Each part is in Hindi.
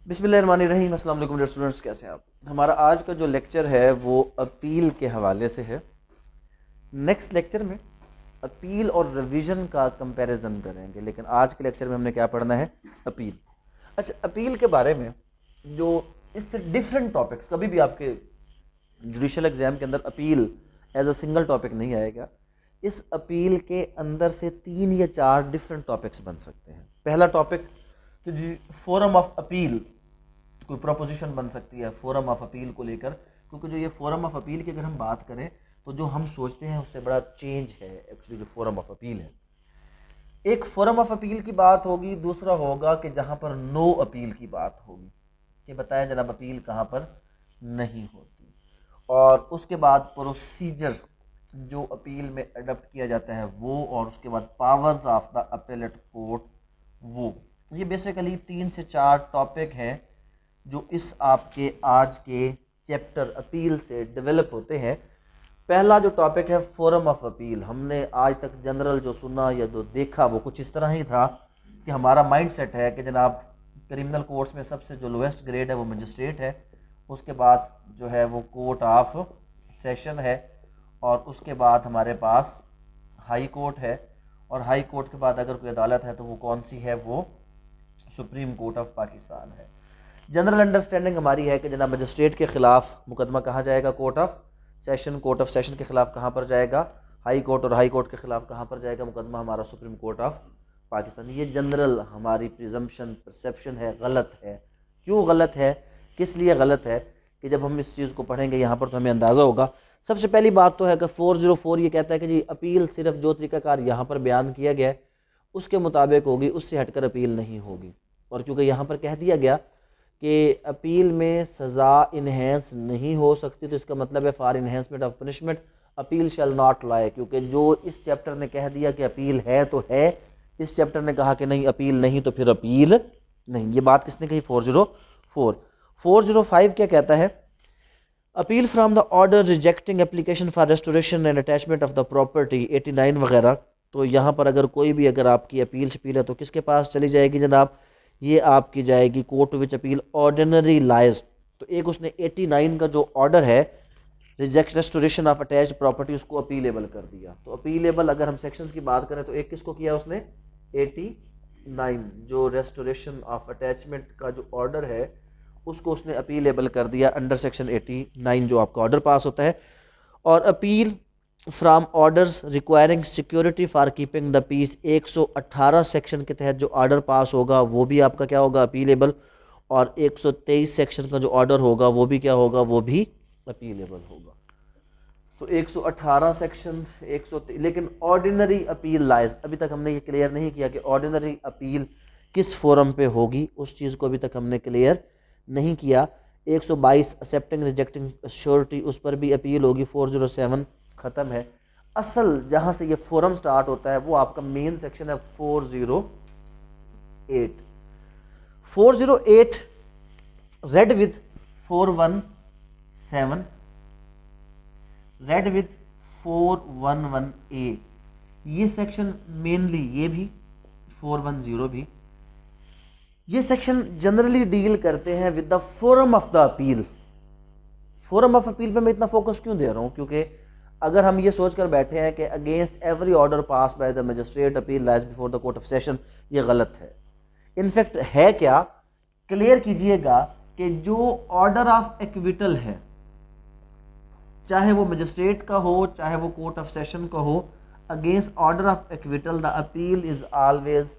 बिस्मिल्लाहिर्रहमानिर्रहीम। अस्सलाम वालेकुम डियर स्टूडेंट्स, कैसे हैं आप। हमारा आज का जो लेक्चर है वो अपील के हवाले से है। नेक्स्ट लेक्चर में अपील और रिवीजन का कंपैरिजन करेंगे, लेकिन आज के लेक्चर में हमने क्या पढ़ना है, अपील। अच्छा, अपील के बारे में जो इससे डिफरेंट टॉपिक्स, कभी भी आपके जुडिशल एग्जाम के अंदर appeal as a single topic नहीं आएगा। इस अपील के अंदर से 3 या 4 डिफरेंट टॉपिक्स बन सकते हैं। पहला टॉपिक कि जी फोरम ऑफ अपील, कोई प्रोपोजिशन बन सकती है फोरम ऑफ अपील को लेकर, क्योंकि जो ये फोरम ऑफ अपील की अगर हम बात करें तो जो हम सोचते हैं उससे बड़ा चेंज है एक्चुअली जो फोरम ऑफ अपील है। एक फोरम ऑफ अपील की बात होगी, दूसरा होगा कि जहां पर नो अपील की बात होगी कि बताया जनाब अपील कहां पर नहीं होती, और उसके बाद प्रोसीजर जो अपील में अडॉप्ट किया जाता है वो, और उसके बाद powers of the appellate court वो। ये बेसिकली 3 से 4 टॉपिक हैं जो इस आपके आज के चैप्टर अपील से डेवलप होते हैं। पहला जो टॉपिक है फोरम ऑफ अपील, हमने आज तक जनरल जो सुना या जो देखा वो कुछ इस तरह ही था कि हमारा माइंड सेट है कि जनाब क्रिमिनल कोर्ट्स में सबसे जो लोएस्ट ग्रेड है वो मजिस्ट्रेट है, उसके बाद जो है वो कोर्ट ऑफ सेशन है, और उसके बाद हमारे पास हाई कोर्ट है, और हाई कोर्ट के बाद अगर कोई अदालत है तो वो कौन सी है, वो सुप्रीम कोर्ट ऑफ पाकिस्तान है। जनरल अंडरस्टैंडिंग हमारी है कि जनाब मजिस्ट्रेट के खिलाफ मुकदमा कहाँ जाएगा, court of session. Court of session के खिलाफ कहाँ पर जाएगा, हाई कोर्ट, और हाई कोर्ट के खिलाफ कहाँ पर जाएगा मुकदमा हमारा, सुप्रीम कोर्ट ऑफ पाकिस्तान। ये जनरल हमारी प्रिजम्पशन परसेप्शन है, गलत है। क्यों गलत है, किस लिए गलत है, कि जब हम इस चीज़ को पढ़ेंगे यहाँ पर तो हमें अंदाज़ा होगा। सबसे पहली बात तो है कि 404 ये कहता है कि जी अपील सिर्फ जो तरीकाकार यहाँ पर बयान किया गया है उसके मुताबिक होगी, उससे हटकर अपील नहीं होगी। और क्योंकि यहाँ पर कह दिया गया कि अपील में सज़ा इन्हेंस नहीं हो सकती, तो इसका मतलब है for enhancement of punishment appeal shall not lie. क्योंकि जो इस चैप्टर ने कह दिया कि अपील है तो है, इस चैप्टर ने कहा कि नहीं अपील नहीं, तो फिर अपील नहीं। ये बात किसने कही, 404। 405 क्या कहता है, appeal from the order rejecting application for restoration and attachment of the property 89 वगैरह। तो यहाँ पर अगर कोई भी अगर आपकी अपील शपील है तो किसके पास चली जाएगी जनाब, ये आपकी जाएगी कोर्ट विच अपील ऑर्डिनरी लाइज। तो एक उसने 89 का जो ऑर्डर है reject restoration of attached property, उसको अपीलेबल कर दिया। तो अपीलेबल अगर हम सेक्शंस की बात करें तो एक किसको किया उसने, 89 जो रेस्टोरेशन ऑफ अटैचमेंट का जो ऑर्डर है उसको उसने अपीलेबल कर दिया अंडर सेक्शन 89 जो आपका ऑर्डर पास होता है। और appeal from orders requiring security for keeping the peace 118 section के तहत जो ऑर्डर पास होगा वो भी आपका क्या होगा, अपीलेबल। और 123 सेक्शन का जो ऑर्डर होगा वो भी क्या होगा, वो भी अपीलेबल होगा। तो 118 सेक्शन 100, लेकिन ऑर्डिनरी अपील लाइज, अभी तक हमने ये क्लियर नहीं किया कि ऑर्डिनरी अपील किस फोरम पे होगी, उस चीज़ को अभी तक हमने क्लियर नहीं किया। 122 एक्सेप्टिंग रिजेक्टिंग श्योरिटी, उस पर भी अपील होगी। 407 ख़त्म है। असल जहाँ से ये फोरम स्टार्ट होता है वो आपका मेन सेक्शन है 408। 408 red with 417, red with 411A, ये सेक्शन मेनली, ये भी 410 भी, ये सेक्शन जनरली डील करते हैं with the forum of the appeal. Forum of appeal पे मैं इतना फोकस क्यों दे रहा हूँ, क्योंकि अगर हम ये सोच कर बैठे हैं कि against every order pass bye the magistrate appeal lies before the court of session, ये गलत है। इनफैक्ट है क्या, क्लियर कीजिएगा कि जो ऑर्डर ऑफ एक्विटल है, चाहे वो मजिस्ट्रेट का हो चाहे वो कोर्ट ऑफ सेशन का हो, against order of acquittal the appeal is always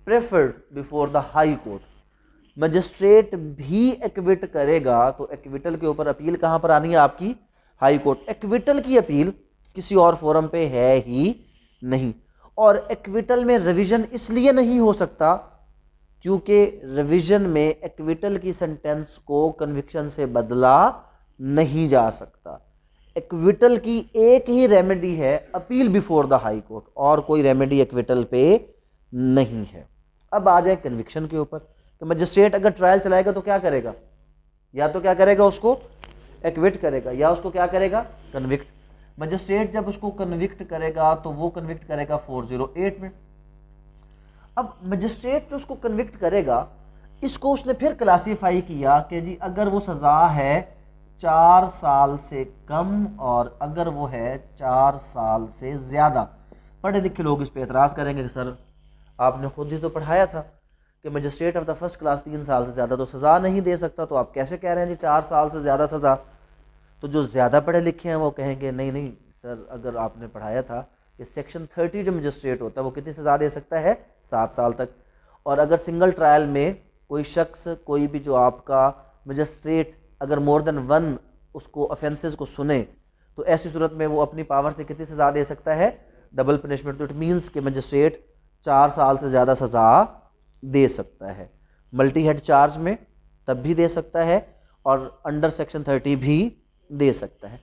preferred before the high court. Magistrate भी एक्विट करेगा तो एक्विटल के ऊपर अपील कहां पर आनी है, आपकी हाई कोर्ट। एक्विटल की अपील किसी और फोरम पे है ही नहीं। और एक्विटल में रिवीजन इसलिए नहीं हो सकता क्योंकि रिवीजन में एक्विटल की सेंटेंस को कन्विक्शन से बदला नहीं जा सकता। एक्विटल की एक ही रेमेडी है, appeal before the high court, और कोई रेमेडी एक्विटल पे नहीं है। अब आ जाए कन्विक्शन के ऊपर, तो मजिस्ट्रेट अगर ट्रायल चलाएगा तो क्या करेगा, या तो क्या करेगा, उसको एक्विट करेगा, या उसको क्या करेगा, कन्विक्ट। मजिस्ट्रेट जब उसको कन्विक्ट करेगा तो वो कन्विक्ट करेगा 408 में। अब मजिस्ट्रेट जो उसको कन्विक्ट करेगा, इसको उसने फिर क्लासीफाई किया कि जी अगर वो सज़ा है 4 साल से कम और अगर वो है 4 साल से ज़्यादा। पढ़े लिखे लोग इस पर एतराज़ करेंगे कि सर आपने खुद ही तो पढ़ाया था कि magistrate of the first class 3 साल से ज़्यादा तो सज़ा नहीं दे सकता, तो आप कैसे कह रहे हैं जी 4 साल से ज़्यादा सज़ा। तो जो ज़्यादा पढ़े लिखे हैं वो कहेंगे नहीं नहीं सर, अगर आपने पढ़ाया था कि सेक्शन 30 जो मजिस्ट्रेट होता है वो कितनी सज़ा दे सकता है, 7 साल तक। और अगर सिंगल ट्रायल में कोई शख्स, कोई भी जो आपका मजिस्ट्रेट अगर मोर देन 1 उसको ऑफेंसेस को सुने तो ऐसी सूरत में वो अपनी पावर से कितनी सज़ा दे सकता है, डबल पनिशमेंट। तो इट मीन्स कि मजिस्ट्रेट 4 साल से ज़्यादा सज़ा दे सकता है। मल्टी हेड चार्ज में तब भी दे सकता है और अंडर सेक्शन 30 भी दे सकता है।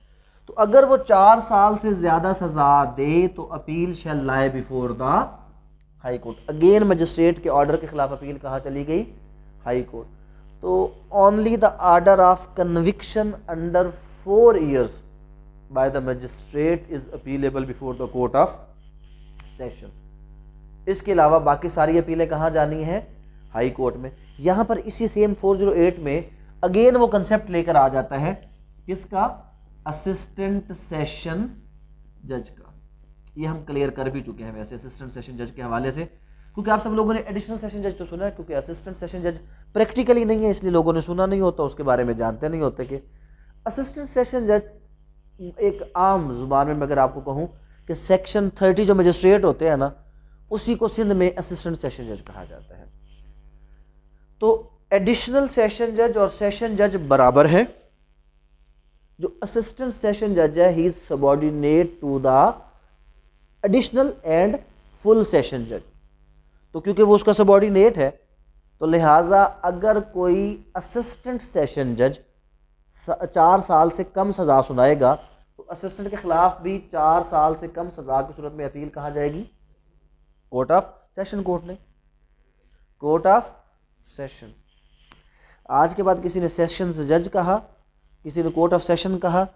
तो अगर वो 4 साल से ज़्यादा सज़ा दे तो appeal shall lie before the high court. Again magistrate के ऑर्डर के खिलाफ अपील कहाँ चली गई, हाई कोर्ट। तो only the order of conviction under 4 years by the magistrate is appealable before the court of session. इसके अलावा बाकी सारी अपीलें कहाँ जानी हैं, हाई कोर्ट में। यहाँ पर इसी सेम 408 में अगेन वो कंसेप्ट लेकर आ जाता है किसका, असिस्टेंट सेशन जज का। ये हम क्लियर कर भी चुके हैं वैसे असिस्टेंट सेशन जज के हवाले से, क्योंकि आप सब लोगों ने एडिशनल सेशन जज तो सुना है, क्योंकि असिस्टेंट सेशन जज प्रैक्टिकली नहीं है इसलिए लोगों ने सुना नहीं होता, उसके बारे में जानते नहीं होते कि असिस्टेंट सेशन जज एक आम जुबान में अगर आपको कहूँ कि सेक्शन 30 जो मजिस्ट्रेट होते हैं ना, उसी को सिंध में असिस्टेंट सेशन जज कहा जाता है। तो एडिशनल सेशन जज और सेशन जज बराबर है। जो असिस्टेंट सेशन जज है he is subordinate to the additional and full session जज। तो क्योंकि वो उसका सबॉर्डिनेट है तो लिहाजा अगर कोई असिस्टेंट सेशन जज 4 साल से कम सज़ा सुनाएगा तो असिस्टेंट के खिलाफ भी 4 साल से कम सज़ा की सूरत में अपील कहाँ जाएगी, कोर्ट ऑफ सेशन कोर्ट ने, कोर्ट ऑफ सेशन। आज के बाद किसी ने सेशन जज कहा, किसी ने कोर्ट ऑफ सेशन कहा,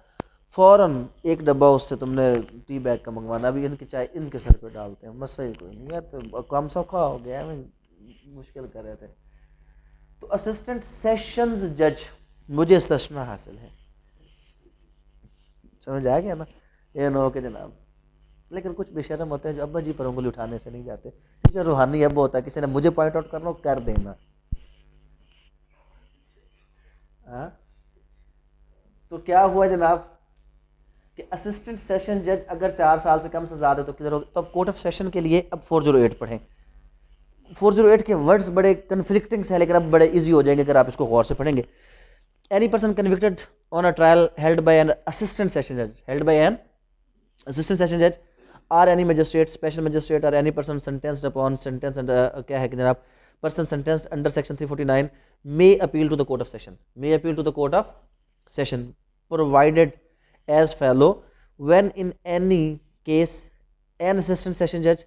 फ़ौरन एक डब्बा उससे तुमने टी बैग का मंगवाना, अभी इनकी चाय इनके सर पे डालते हैं, मसला ही कोई नहीं है, तो काम सौखा हो गया है, मुश्किल कर रहे थे। तो असिस्टेंट सेशंस जज मुझे इस्तिस्ना हासिल है, समझ आ गया ना, ये ना हो के जनाब। लेकिन कुछ बेशरम होते हैं जो अब्बा जी पर उंगली उठाने से नहीं जाते। टीचर रूहानी अब्बा होता है, किसी ने मुझे पॉइंट आउट करना कर देना। तो क्या हुआ जनाब कि असिस्टेंट सेशन जज अगर 4 साल से कम सजा दे तो किधर होगा, तो अब कोर्ट ऑफ सेशन के लिए अब 408 पढ़ें। 408 के वर्ड्स बड़े कन्फ्लिक्टिंग हैं लेकिन अब बड़े इजी हो जाएंगे अगर आप इसको गौर से पढ़ेंगे। Any person convicted on a trial held by an assistant session जज, held by an assistant session जज are any magistrate, special magistrate और any person sentenced upon sentence क्या है कि जनाब, person sentenced under section 349 may appeal to the court of session, may appeal to the court of session provided as follow: when in any case an assistant session judge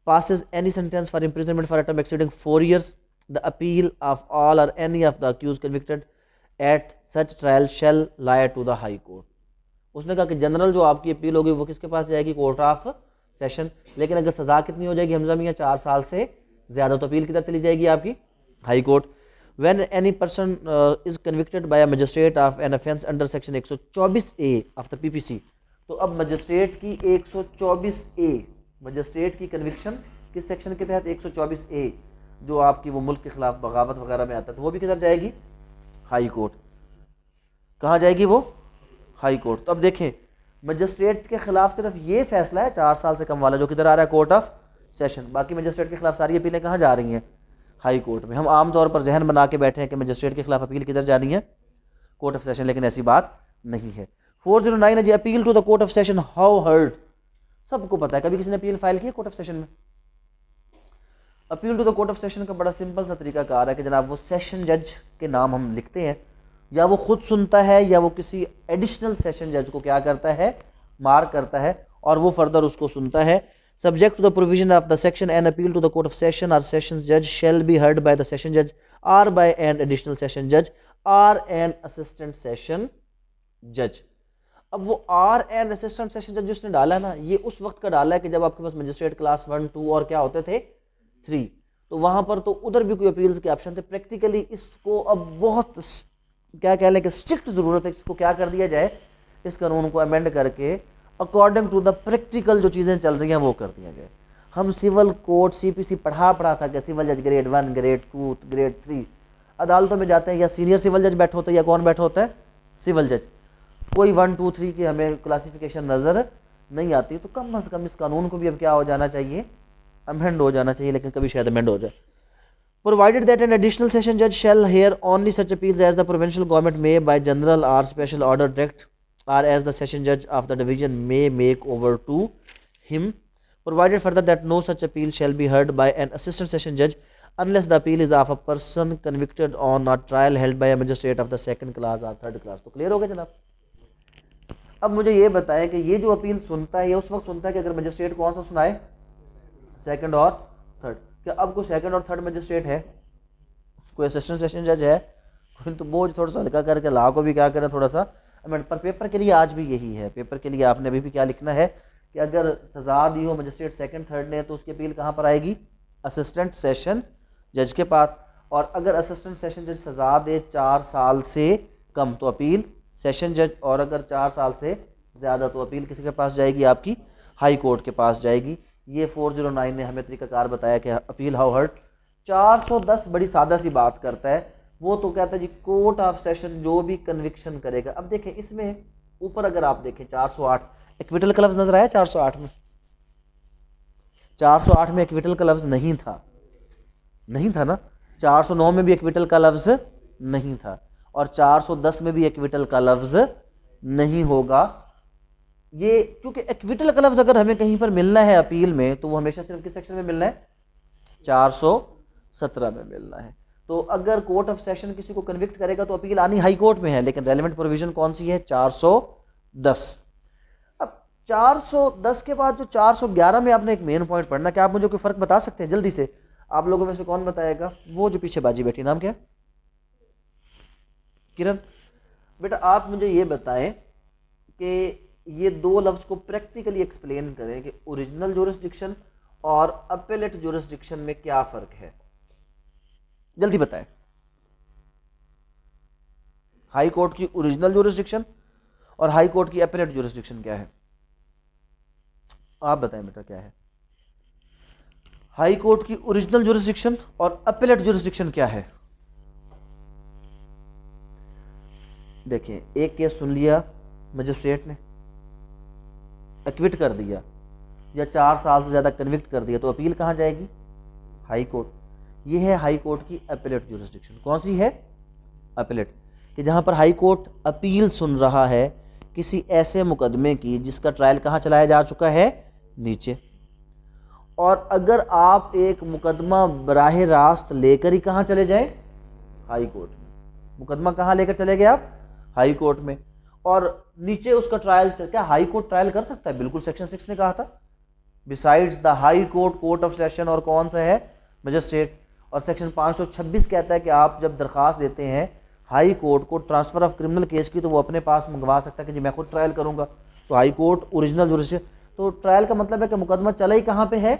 passes any sentence for imprisonment for a term exceeding 4 years, the appeal of all or any of the accused convicted at such trial shall lie to the high court. उसने कहा कि जनरल जो आपकी अपील होगी वो किसके पास जाएगी, कोर्ट ऑफ सेशन। लेकिन अगर सजा कितनी हो जाएगी हमजा मियां, 4 साल से ज्यादा, तो अपील किधर चली जाएगी आपकी, high court. When any person is convicted by a magistrate of an offence under section 124A of the PPC, तो अब मजिस्ट्रेट की 124A, मजिस्ट्रेट की कन्विक्शन किस सेक्शन के तहत, 124A, जो आपकी वो मुल्क के खिलाफ बगावत वगैरह में आता है, तो वो भी किधर जाएगी, हाई कोर्ट। कहाँ जाएगी वो, हाई कोर्ट। तो अब देखें मजिस्ट्रेट के खिलाफ सिर्फ ये फैसला है 4 साल से कम वाला जो किधर आ रहा है, कोर्ट ऑफ सेशन। बाकी मजिस्ट्रेट के खिलाफ सारी अपीलें कहाँ जा रही हैं, हाई कोर्ट में। हम आम तौर पर जहन बना के बैठे हैं कि मजिस्ट्रेट के खिलाफ अपील किधर जानी है, कोर्ट ऑफ सेशन, लेकिन ऐसी बात नहीं है। 409 है जी, appeal to the court of session how heard. सबको पता है, कभी किसी ने अपील फाइल की है कोर्ट ऑफ सेशन में। Appeal to the court of session का बड़ा सिंपल सा तरीका कार है कि जनाब वो सेशन जज के नाम हम लिखते हैं, या वो खुद सुनता है या वो किसी एडिशनल सेशन जज को क्या करता है, मार्क करता है और वो फर्दर उसको सुनता है। Subject to the provision of the section, an appeal to the court of session or sessions judge shall be heard by the session judge or by an additional session judge or an assistant session judge. अब वो आर एन असिस्टेंट सेशन जज जिसने डाला ना, ये उस वक्त का डाला है कि जब आपके पास मजिस्ट्रेट क्लास 1, 2 और क्या होते थे, 3। तो वहाँ पर तो उधर भी कोई अपील्स के ऑप्शन थे। प्रैक्टिकली इसको अब बहुत क्या कह लें कि स्ट्रिक्ट ज़रूरत है, इसको क्या कर दिया जाए, इस कानून को अमेंड करके अकॉर्डिंग टू द प्रैक्टिकल जो चीज़ें चल रही हैं वो कर दिया जाए। हम सिविल कोर्ट CPC पढ़ा था कि सिविल जज ग्रेड 1, ग्रेड 2, ग्रेड 3 अदालतों में जाते हैं, या सीनियर सिविल जज बैठा होता है या कौन बैठा होता है, सिविल जज। कोई 1, 2, 3 की हमें क्लासिफिकेशन नज़र नहीं आती। तो कम अज़ कम इस कानून को भी अब क्या हो जाना चाहिए, अमेंड हो जाना चाहिए, लेकिन कभी शायद अमेंड हो जाए। Provided that an additional session judge shall hear only such appeals as the provincial government may by general or special order direct, or as the session judge of the division may make over to him. Provided further that no such appeal shall be heard by an assistant session judge unless the appeal is of a person convicted on a trial held by a magistrate of the second class or third class. तो क्लियर हो गया जनाब। अब मुझे ये बताएं कि ये जो अपील सुनता है ये उस वक्त सुनता है कि अगर मजिस्ट्रेट कौन सा सुनाए, सेकंड और थर्ड। क्या अब कोई सेकंड और थर्ड मजिस्ट्रेट है, कोई असिस्टेंट सेशन जज है, कोई तो बोझ थोड़ा सा हल्का करके ला को भी क्या करें थोड़ा सा अमेंड। पर पेपर के लिए आज भी यही है, पेपर के लिए आपने अभी भी क्या लिखना है कि अगर सजा दी हो मजिस्ट्रेट सेकंड थर्ड ने तो उसकी अपील कहाँ पर आएगी, असिस्टेंट सेशन जज के पास। और अगर असिस्टेंट सेशन जज सजा दे 4 साल से कम तो अपील सेशन जज, और अगर 4 साल से ज़्यादा तो अपील किसी के पास जाएगी, आपकी हाई कोर्ट के पास जाएगी। ये 409 ने हमें तरीकाकार बताया कि अपील हाउ हर्ड। 410 बड़ी सादा सी बात करता है, वो तो कहता है जी कोर्ट ऑफ सेशन जो भी कन्विक्शन करेगा। अब देखें इसमें ऊपर अगर आप देखें 408 एक्विटल का लफ्ज़ नजर आया, 408 में, 408 में एक्विटल का लफ्ज़ नहीं था, नहीं था ना। 409 में भी एक्विटल का लफ्ज़ नहीं था, और 410 में भी एक्विटल का लफ्ज़ नहीं होगा। ये क्योंकि एक्विटल का लफ्ज़ अगर हमें कहीं पर मिलना है अपील में तो वो हमेशा सिर्फ किस सेक्शन में मिलना है, 417 में मिलना है। तो अगर कोर्ट ऑफ सेशन किसी को कन्विक्ट करेगा तो अपील आनी हाई कोर्ट में है, लेकिन रेलेवेंट प्रोविजन कौन सी है, 410। अब 410 के बाद जो 411 में आपने एक मेन पॉइंट पढ़ना, क्या आप मुझे कोई फ़र्क बता सकते हैं जल्दी से? आप लोगों में से कौन बताएगा? वो जो पीछे बाजी बैठी, नाम क्या है? किरण। बेटा आप मुझे ये बताएं कि ये दो लफ्ज़ को प्रैक्टिकली एक्सप्लेन करें कि ओरिजिनल जुरिस्डिक्शन और अपेलेट जुरिस्डिक्शन में क्या फ़र्क है, जल्दी बताएं। हाई कोर्ट की ओरिजिनल जुरिस्डिक्शन और हाई कोर्ट की अपेलेट जुरिस्डिक्शन क्या है? आप बताएं बेटा क्या है? हाई कोर्ट की ओरिजिनल जुरिस्डिक्शन और अपेलेट जुरिस्डिक्शन क्या है? देखिए एक केस सुन लिया मजिस्ट्रेट ने, एक्विट कर दिया या 4 साल से ज़्यादा कन्विक्ट कर दिया, तो अपील कहाँ जाएगी, हाई कोर्ट। ये है हाई कोर्ट की अपेलेट जुरिस्डिक्शन। कौन सी है, अपेलेट, कि जहाँ पर हाई कोर्ट अपील सुन रहा है किसी ऐसे मुकदमे की जिसका ट्रायल कहाँ चलाया जा चुका है, नीचे। और अगर आप एक मुकदमा बराह रास्त लेकर ही कहाँ चले जाएं, हाई कोर्ट में, मुकदमा कहाँ लेकर चले गए आप, हाई कोर्ट में, और नीचे उसका ट्रायल क्या हाई कोर्ट ट्रायल कर सकता है? बिल्कुल, सेक्शन 6 ने कहा था besides the high court, court of session और कौन सा है, मजिस्ट्रेट। और सेक्शन 526 कहता है कि आप जब दरख्वास्त देते हैं हाई कोर्ट को ट्रांसफ़र ऑफ क्रिमिनल केस की, तो वो अपने पास मंगवा सकता है कि जी मैं खुद ट्रायल करूँगा। तो हाई कोर्ट ओरिजिनल जुरिस्डिक्शन, तो ट्रायल का मतलब है कि मुकदमा चला ही कहाँ पे है,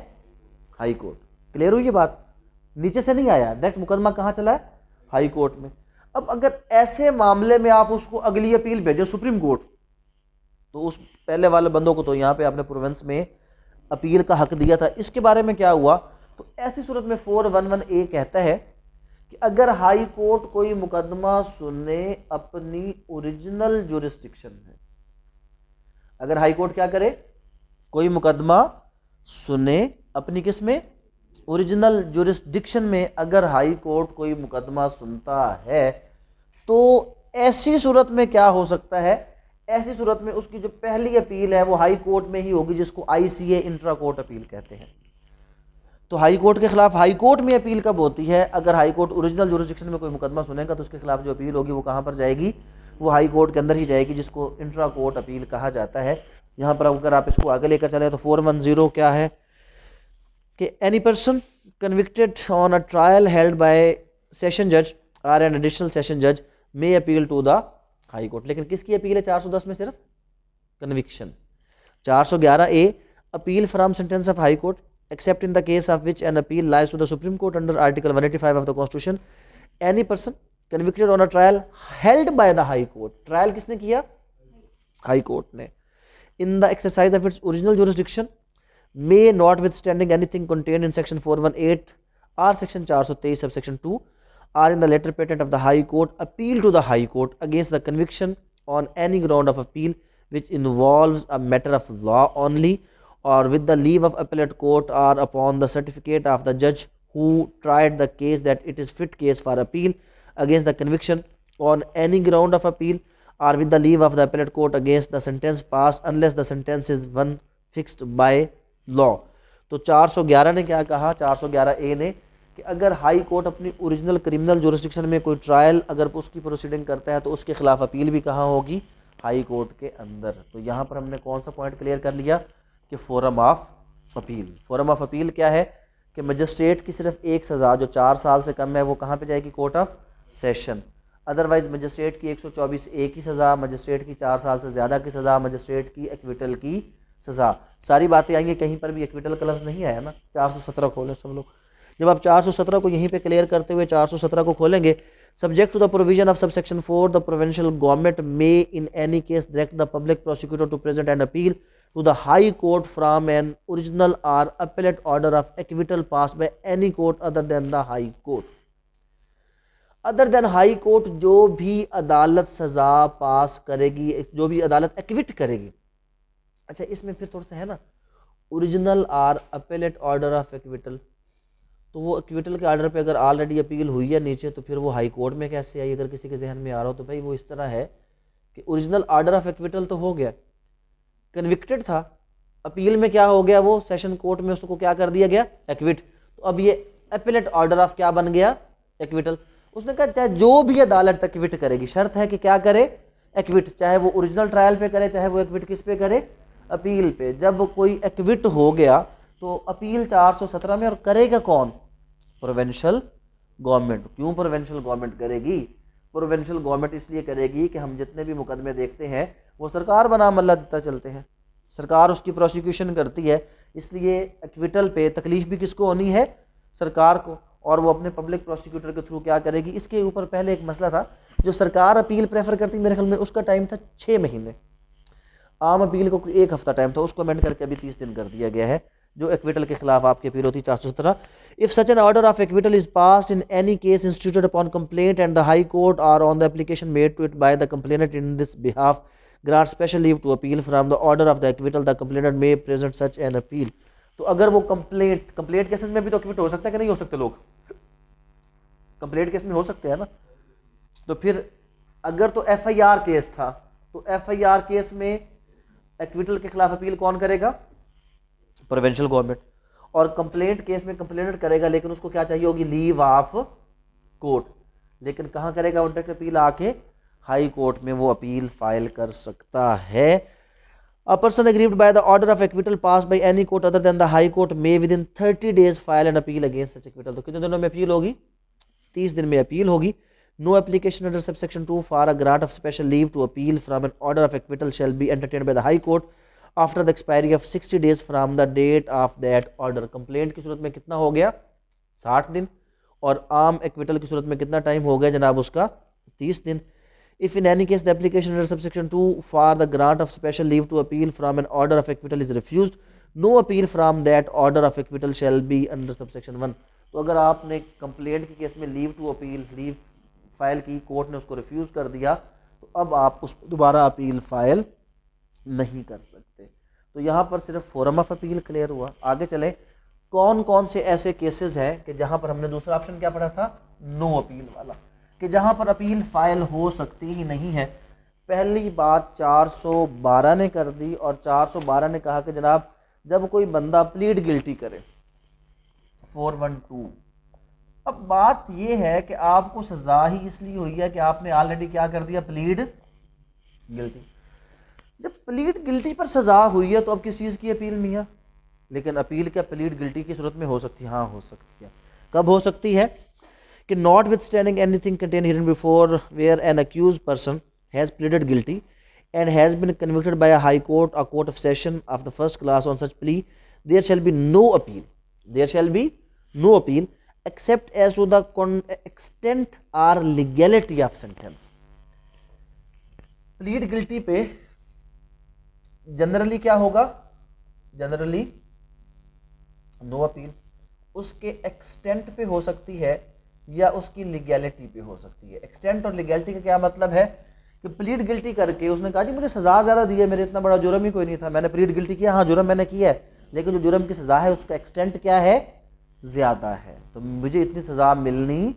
हाई कोर्ट। क्लियर हुई ये बात? नीचे से नहीं आया, डायरेक्ट मुकदमा कहाँ चला है, हाई कोर्ट में। अब अगर ऐसे मामले में आप उसको अगली अपील भेजो सुप्रीम कोर्ट, तो उस पहले वाले बंदों को तो यहाँ पे आपने प्रोविंस में अपील का हक दिया था। इसके बारे में क्या हुआ, तो ऐसी सूरत में 411A कहता है कि अगर हाई कोर्ट कोई मुकदमा सुने अपनी ओरिजिनल जुरिस्डिक्शन में, अगर हाई कोर्ट क्या करे, कोई मुकदमा सुने अपनी किस में, ओरिजिनल जुरिस्डिक्शन में, अगर हाई कोर्ट कोई मुकदमा सुनता है तो ऐसी सूरत में क्या हो सकता है, ऐसी सूरत में उसकी जो पहली अपील है वो हाई कोर्ट में ही होगी, जिसको ICA इंट्रा कोर्ट अपील कहते हैं। तो हाई कोर्ट के खिलाफ हाई कोर्ट में अपील कब होती है, अगर हाई कोर्ट ओरिजिनल जुरिस्डिक्शन में कोई मुकदमा सुनेगा तो उसके खिलाफ जो अपील होगी वो कहाँ पर जाएगी, वो हाई कोर्ट के अंदर ही जाएगी, जिसको इंट्रा कोर्ट अपील कहा जाता है। यहाँ पर अगर आप इसको आगे लेकर चले तो 410 क्या है कि any person convicted on a trial held by session जज आर एन एडिशनल सेशन जज मे appeal to the high court. लेकिन किसकी अपील है 410 में, सिर्फ conviction. 411A appeal from sentence of high court, except in the case of which an appeal lies to the Supreme Court under Article 185 of the Constitution. Any person convicted on a trial held by the High Court, trial किसने किया? High Court ने, in the exercise of its original jurisdiction, may, notwithstanding anything contained in section 418 or section 423 subsection 2 or in the letter patent of the High Court, appeal to the High Court against the conviction on any ground of appeal which involves a matter of law only, or with the leave of appellate court, or upon the certificate of the judge who tried the case that it is fit case for appeal against the conviction on any ground of appeal, or with the leave of the appellate court against the sentence passed unless the sentence is one fixed by law. तो 411 ने क्या कहा, 411 ए ने, कि अगर हाई कोर्ट अपनी ओरिजिनल क्रिमिनल जुरिस्डिक्शन में कोई ट्रायल अगर उसकी प्रोसीडिंग करता है तो उसके खिलाफ अपील भी कहाँ होगी? हाई कोर्ट के अंदर। तो यहाँ पर हमने कौन सा पॉइंट क्लियर कर लिया कि forum of appeal. Forum of appeal क्या है कि मजिस्ट्रेट की सिर्फ एक सज़ा जो 4 साल से कम है वो कहाँ पे जाएगी? Court of session. Otherwise magistrate की 124 ए की सज़ा, मजिस्ट्रेट की 4 साल से ज़्यादा की सज़ा, मजिस्ट्रेट की एक्विटल की सज़ा, सारी बातें आएंगी। कहीं पर भी एक्विटल का लफ्ज़ नहीं आया ना। 417 खोलें सब लोग। जब आप 417 को यहीं पे क्लियर करते हुए 417 को खोलेंगे, subject to the provision of subsection 4 the provincial government may in any case direct the public prosecutor to present an appeal to the high court from an original or appellate order of acquittal pass by any court other than the high court. Other than high court जो भी अदालत सज़ा पास करेगी, जो भी अदालत एक्विट करेगी। अच्छा, इसमें फिर थोड़ा सा है ना, original or appellate order of acquittal, तो वो एक्विटल के ऑर्डर पे अगर ऑलरेडी अपील हुई है नीचे तो फिर वो हाई कोर्ट में कैसे आई? अगर किसी के जहन में आ रहा हो तो भाई वो इस तरह है कि ओरिजिनल ऑर्डर ऑफ एक्विटल तो हो गया, कन्विक्टेड था, अपील में क्या हो गया? वो सेशन कोर्ट में उसको क्या कर दिया गया? एक्विट। तो अब ये अपीलेट ऑर्डर ऑफ क्या बन गया? एक्विटल। उसने कहा चाहे जो भी अदालत एक्विट करेगी, शर्त है कि क्या करे? एक्विट। चाहे वो ओरिजिनल ट्रायल पे करे, चाहे वो एक्विट किस पे करे? अपील पे। जब कोई एक्विट हो गया तो अपील 417 में, और करेगा कौन? Provincial government. क्यों प्रोविंशियल गवर्नमेंट करेगी? प्रोविंशियल गवर्नमेंट इसलिए करेगी कि हम जितने भी मुकदमे देखते हैं वो सरकार बनाम अल्लाह देता चलते हैं, सरकार उसकी प्रोसिक्यूशन करती है, इसलिए एक्विटल पे तकलीफ भी किसको होनी है? सरकार को। और वो अपने पब्लिक प्रोसिक्यूटर के थ्रू क्या करेगी? इसके ऊपर पहले एक मसला था, जो सरकार अपील प्रेफर करती, मेरे ख्याल में उसका टाइम था 6 महीने, आम अपील को 1 हफ्ता टाइम था, उसको अमेंड करके अभी 30 दिन कर दिया गया है, जो एक्विटल के खिलाफ आपकी अपील होती है 417। If such an order of acquittal is passed in any case instituted upon complaint and the high court are on the application made to it by the complainant in this behalf grant special leave to appeal from the order of the acquittal the complainant may present such an appeal. तो अगर वो कंप्लेंट केसेस में भी तो एक्विट हो सकता है कि नहीं हो सकते? लोग कंप्लेंट केस में हो सकते हैं ना। तो फिर अगर तो FIR केस था तो FIR केस में एक्विटल के खिलाफ अपील कौन करेगा? Provincial government. और कंप्लेंट केस में कंप्लेनेंट करेगा, लेकिन उसको क्या चाहिए होगी? Leave of court. लेकिन कहाँ करेगा? वो डायरेक्ट अपील आके हाई कोर्ट में वो अपील फाइल कर सकता है। A person aggrieved by the order of acquittal passed by any court other than the high court may within 30 days file an appeal against such acquittal। तो कितने दिनों में अपील होगी? 30 दिन में अपील होगी। No application under subsection 2 for a grant of special leave to appeal from an order of acquittal shall be entertained by the high court after the expiry of 60 days from the date of that order। Complaint की सूरत में कितना हो गया? 60 दिन। और आम एक्विटल की सूरत में कितना टाइम हो गया जनाब उसका? 30 दिन। If in any case the application under subsection 2 for the grant of special leave to appeal from an order of acquittal is refused, no appeal from that order of acquittal shall be under subsection 1। तो अगर आपने कंप्लेंट के केस में leave to appeal leave file की, कोर्ट ने उसको रिफ्यूज़ कर दिया, तो अब आप उस दोबारा अपील फाइल नहीं कर सकते। तो यहाँ पर सिर्फ फोरम ऑफ अपील क्लियर हुआ। आगे चले, कौन कौन से ऐसे केसेस हैं कि जहाँ पर हमने दूसरा ऑप्शन क्या पढ़ा था? नो अपील वाला, कि जहाँ पर अपील फाइल हो सकती ही नहीं है। पहली बात 412 ने कर दी, और 412 ने कहा कि जनाब जब कोई बंदा प्लीड गिल्टी करे, 412। अब बात यह है कि आपको सज़ा ही इसलिए हुई है कि आपने ऑलरेडी क्या कर दिया? Plead guilty. जब प्लीड गिल्टी पर सज़ा हुई है तो अब किस चीज़ की अपील मियाँ? लेकिन अपील क्या प्लीड गिल्टी की सूरत में हो सकती है? हाँ हो सकती है। कब हो सकती है? कि notwithstanding anything contain herein before where an accuse person has pleaded guilty and has been convicted by a high court or court of session of the first class on such plea, there shall be no appeal there shall be no appeal except as to the extent or legality of sentence. Plead guilty पे जनरली क्या होगा, जनरली नो अपील, उसके एक्सटेंट पे हो सकती है या उसकी लीगैलिटी पे हो सकती है। एक्सटेंट और लीगैलिटी का क्या मतलब है कि प्लीड गिल्टी करके उसने कहा जी मुझे सजा ज़्यादा दी है, मेरे इतना बड़ा जुर्म ही कोई नहीं था, मैंने प्लीड गिल्टी किया, हाँ जुर्म मैंने किया है, लेकिन जो जुर्म की सज़ा है उसका एक्सटेंट क्या है, ज़्यादा है, तो मुझे इतनी सज़ा मिलनी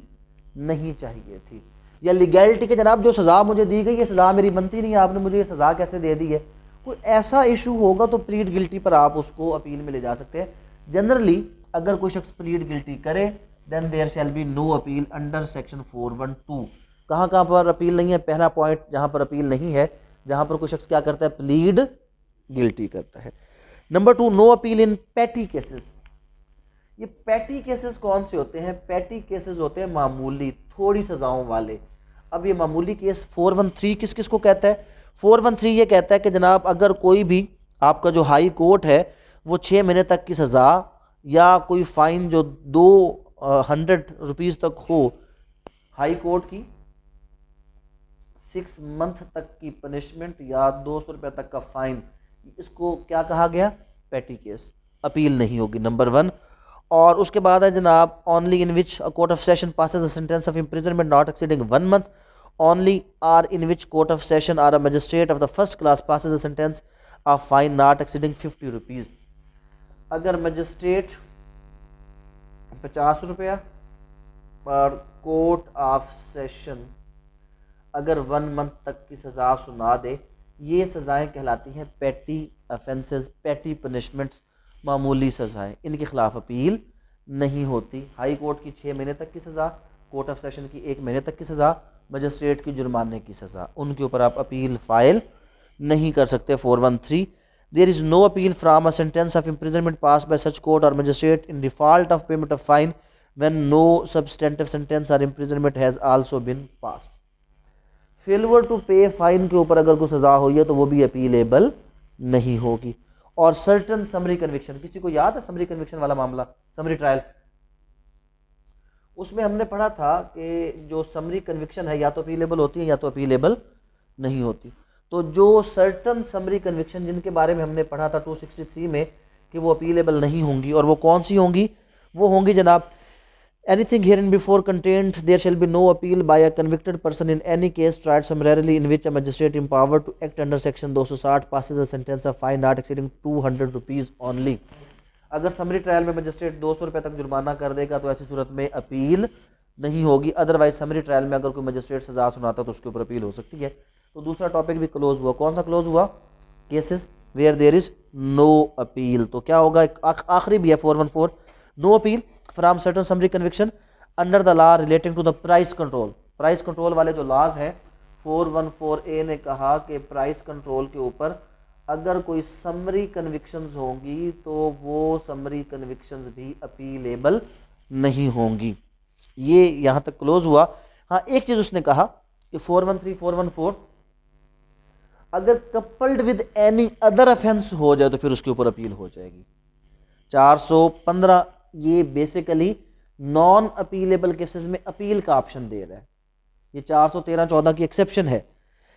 नहीं चाहिए थी। या लीगैलिटी के जनाब जो सज़ा मुझे दी गई, ये सज़ा मेरी बनती नहीं है, आपने मुझे ये सज़ा कैसे दे दी है, कोई ऐसा इशू होगा तो प्लीड गिल्टी पर आप उसको अपील में ले जा सकते हैं। जनरली अगर कोई शख्स प्लीड गिल्टी करे then there shall be no appeal under section 412। कहाँ कहाँ पर अपील नहीं है, पहला पॉइंट जहाँ पर अपील नहीं है, जहाँ पर कोई शख्स क्या करता है, प्लीड गिल्टी करता है। Number 2, no appeal in petty cases. ये पैटी केसेस कौन से होते हैं, पैटी केसेस होते हैं मामूली थोड़ी सजाओं वाले। अब ये मामूली केस 413 किस किस को कहता है, 413 ये कहता है कि जनाब अगर कोई भी आपका जो हाई कोर्ट है वो 6 महीने तक की सज़ा या कोई फ़ाइन जो 200 रुपीज़ तक हो, हाई कोर्ट की 6 मंथ तक की पनिशमेंट या 200 रुपये तक का फ़ाइन, इसको क्या कहा गया, पैटी केस, अपील नहीं होगी, नंबर 1। और उसके बाद है जनाब only in which a court of session passes a sentence of imprisonment not exceeding 1 month, only or in which court of session or a magistrate of the first class passes a sentence of fine not exceeding 50 rupees। अगर मजिस्ट्रेट 50 रुपया पर कोर्ट ऑफ सेशन अगर 1 मंथ तक की सज़ा सुना दे, ये सज़ाएं कहलाती हैं पैटी अफेंसेस, पैटी पनिशमेंट्स, मामूली सज़ाएं, इनके खिलाफ अपील नहीं होती। हाई कोर्ट की 6 महीने तक की सज़ा, कोर्ट ऑफ सेशन की 1 महीने तक की सज़ा, मजिस्ट्रेट की जुर्माने की सज़ा, उनके ऊपर आप अपील फाइल नहीं कर सकते। 413, there is no appeal from a sentence of imprisonment pass by such court or magistrate in default of payment of fine when no substantive sentence or imprisonment has also been passed. Failure to pay fine के ऊपर अगर कोई सज़ा हुई है तो वो भी अपीलेबल नहीं होगी। और सर्टन समरी कन्विक्शन, किसी को याद है समरी कन्विक्शन वाला मामला, समरी ट्रायल, उसमें हमने पढ़ा था कि जो समरी कन्विक्शन है या तो अपीलेबल होती है या तो अपीलेबल नहीं होती। तो जो सर्टन समरी कन्विक्शन जिनके बारे में हमने पढ़ा था 263 में कि वो अपीलेबल नहीं होंगी, और वो कौन सी होंगी, वो होंगी जनाब anything herein before content there shall be no appeal by a convicted person in any case tried summarily in which a magistrate empowered to act under section 260 passes a sentence of fine not exceeding 200 rupees only. अगर समरी ट्रायल में मजिस्ट्रेट 200 रुपये तक जुर्माना कर देगा तो ऐसी सूरत में अपील नहीं होगी। अदरवाइज समरी ट्रायल में अगर कोई मजिस्ट्रेट सजा सुनाता तो उसके ऊपर अपील हो सकती है। तो दूसरा टॉपिक भी क्लोज हुआ। कौन सा क्लोज हुआ, cases where there is no appeal. तो क्या होगा, आखिरी भी है 414, no appeal from certain summary conviction under the law relating to the price control. Price control वाले जो लॉज हैं 414A ने कहा कि प्राइस कंट्रोल के ऊपर अगर कोई समरी कन्विक्शंस होंगी तो वो समरी कन्विक्शंस भी अपीलेबल नहीं होंगी। ये यहाँ तक क्लोज हुआ। हाँ, एक चीज़ उसने कहा कि 413 414 अगर coupled with any other offence हो जाए तो फिर उसके ऊपर अपील हो जाएगी। 415 ये बेसिकली नॉन अपीलेबल केसेस में अपील का ऑप्शन दे रहा है। ये 413-14 की एक्सेप्शन है।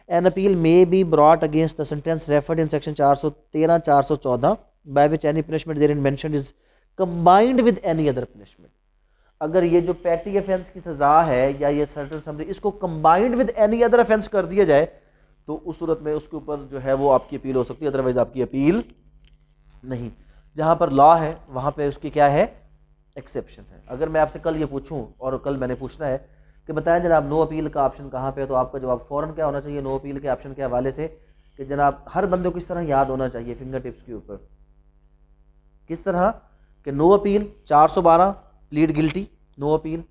An appeal may be brought against the sentence referred in section 413-414 by which any punishment therein mentioned is combined with any other punishment। अगर ये जो पैटी ऑफेंस की सज़ा है या ये सर्टन समरी इसको combined with any other offence कर दिया जाए तो उस सूरत में उसके ऊपर जो है वो आपकी अपील हो सकती है, अदरवाइज आपकी अपील नहीं। जहाँ पर लॉ है वहाँ पे उसकी क्या है, एक्सेप्शन है। अगर मैं आपसे कल ये पूछूं और कल मैंने पूछना है कि बताएं जनाब नो अपील का ऑप्शन कहाँ पे है, तो आपका जवाब फ़ौरन क्या होना चाहिए नो अपील के ऑप्शन के हवाले से कि जनाब हर बंदे को इस तरह याद होना चाहिए फिंगर टिप्स के ऊपर। किस तरह कि no appeal 412 plead guilty, no appeal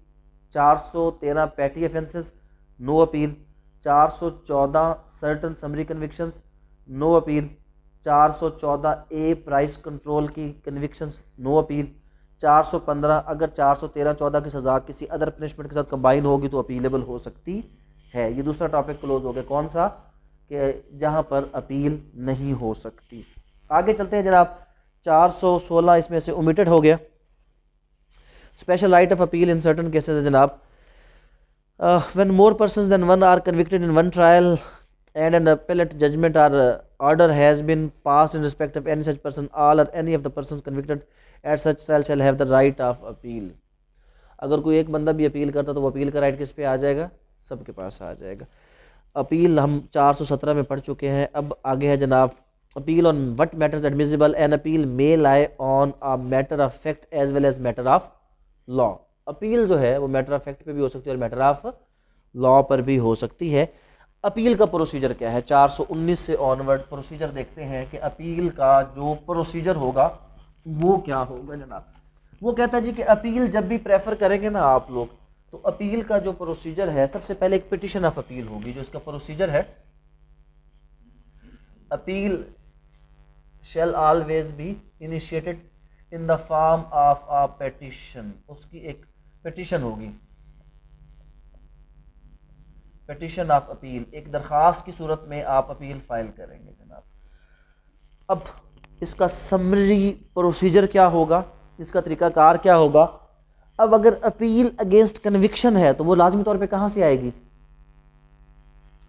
413 petty offences, no appeal 414 certain summary convictions, no appeal 414A price control की कन्विक्शंस, नो अपील 415 अगर 413-14 की सज़ा किसी अदर पनिशमेंट के साथ कंबाइन होगी तो अपीलेबल हो सकती है। ये दूसरा टॉपिक क्लोज हो गया। कौन सा, कि जहाँ पर अपील नहीं हो सकती। आगे चलते हैं जनाब, 416 इसमें से ओमिटेड हो गया। Special right of appeal in certain cases है जनाब, when more persons than one are convicted in one trial and an appellate judgment or order has been passed in respect of any such person, all or any of the persons convicted at such trial shall have the right of appeal. अगर कोई एक बंदा भी अपील करता तो वो अपील का राइट किस पे आ जाएगा? सबके पास आ जाएगा। अपील हम 417 में पढ़ चुके हैं। अब आगे है जनाब, appeal on what matters admissible, an appeal may lie on a matter of fact as well as matter of law. Appeal जो है वो मैटर ऑफ फैक्ट पे भी हो सकती है और मैटर ऑफ लॉ पर भी हो सकती है। अपील का प्रोसीजर क्या है? 419 से ऑनवर्ड प्रोसीजर देखते हैं कि अपील का जो प्रोसीजर होगा वो क्या होगा जनाब। वो कहता है जी कि अपील जब भी प्रेफर करेंगे ना आप लोग, तो अपील का जो प्रोसीजर है, सबसे पहले एक पिटिशन ऑफ अपील होगी। जो इसका प्रोसीजर है, appeal shell always be initiated in the form of a petition. उसकी एक पिटिशन होगी, पिटिशन ऑफ अपील, एक दरखास्त की सूरत में आप अपील फाइल करेंगे जनाब। अब इसका समरी प्रोसीजर क्या होगा, इसका तरीकाकार क्या होगा? अब अगर अपील अगेंस्ट कन्विक्शन है तो वो लाजमी तौर पे कहाँ से आएगी?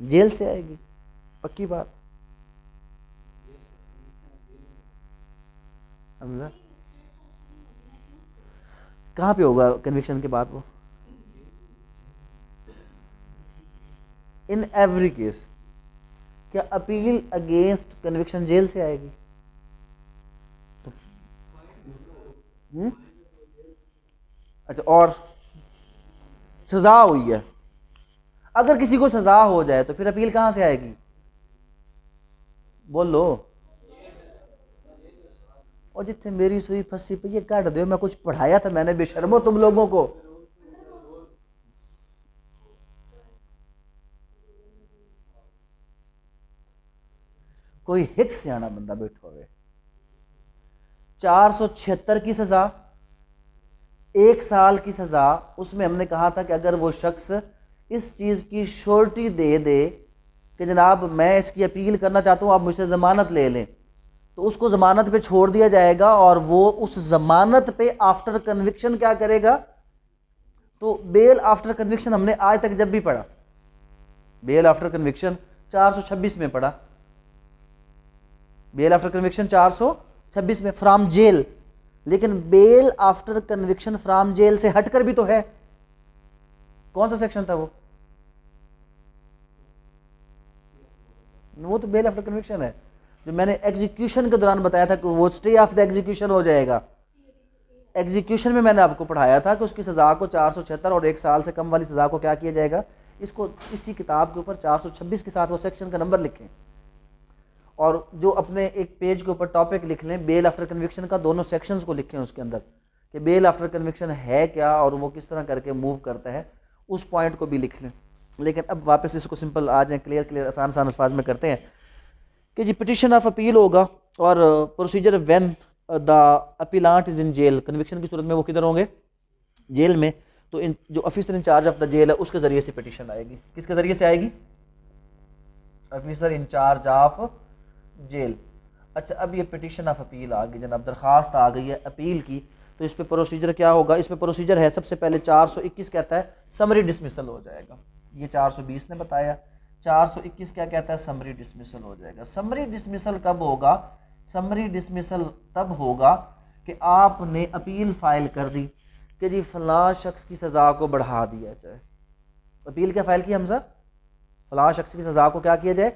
जेल से आएगी, पक्की बात। हमजा कहाँ पे होगा कन्विक्शन के बाद? वो इन एवरी केस क्या अपील अगेंस्ट कन्विक्शन जेल से आएगी? तो अच्छा, और सजा हुई है, अगर किसी को सजा हो जाए तो फिर अपील कहां से आएगी? बोलो। और जिथे मेरी सुई फंसी पे ये काट दो, मैं कुछ पढ़ाया था मैंने, बेशर्मो तुम लोगों को। कोई हिक सियाना बंदा बैठा हुए। 476 की सजा, 1 साल की सजा, उसमें हमने कहा था कि अगर वो शख्स इस चीज की श्योरिटी दे दे कि जनाब मैं इसकी अपील करना चाहता हूं, आप मुझसे जमानत ले लें, तो उसको जमानत पे छोड़ दिया जाएगा। और वो उस जमानत पे आफ्टर कन्विक्शन क्या करेगा? तो बेल आफ्टर कन्विक्शन हमने आज तक जब भी पढ़ा, बेल आफ्टर कन्विक्शन 426 में पढ़ा, बेल आफ्टर कन्विक्शन 426 में फ्रॉम जेल। लेकिन bail after conviction from jail से हटकर भी तो है। कौन सा सेक्शन था वो? तो बेल आफ्टर कन्विक्शन है जो मैंने एग्जीक्यूशन के दौरान बताया था कि वो स्टे ऑफ द एग्जीक्यूशन हो जाएगा। एग्जीक्यूशन में मैंने आपको पढ़ाया था कि उसकी सजा को 476 और 1 साल से कम वाली सजा को क्या किया जाएगा? इसको इसी किताब के ऊपर 426 के साथ वो सेक्शन का नंबर लिखें और जो अपने एक पेज के ऊपर टॉपिक लिख लें बेल आफ्टर कन्विक्शन का, दोनों सेक्शंस को लिखें उसके अंदर कि बेल आफ्टर कन्विक्शन है क्या और वो किस तरह करके मूव करता है, उस पॉइंट को भी लिख लें। लेकिन अब वापस इसको सिंपल आ जाए, क्लियर आसान अल्फाज में करते हैं कि जी पिटिशन ऑफ अपील होगा और procedure when the appellant is in jail. Conviction की सूरत में वो किधर होंगे? जेल में। तो जो officer incharge of the jail है उसके ज़रिए से पिटिशन आएगी। किसके ज़रिए से आएगी? Officer incharge of jail. अच्छा, अब ये पिटिशन ऑफ अपील आ गई जनाब, दरखास्त आ गई है अपील की। तो इस पे प्रोसीजर क्या होगा? इस पे प्रोसीजर है, सबसे पहले 421 कहता है समरी डिसमिसल हो जाएगा। ये 420 ने बताया। 421 क्या कहता है? समरी डिसमिसल हो जाएगा। समरी डिसमिसल कब होगा? समरी डिसमिसल तब होगा कि आपने अपील फाइल कर दी कि जी फलां शख्स की सज़ा को बढ़ा दिया जाए। अपील क्या फाइल की हमजा? फलां शख्स की सज़ा को क्या किया जाए?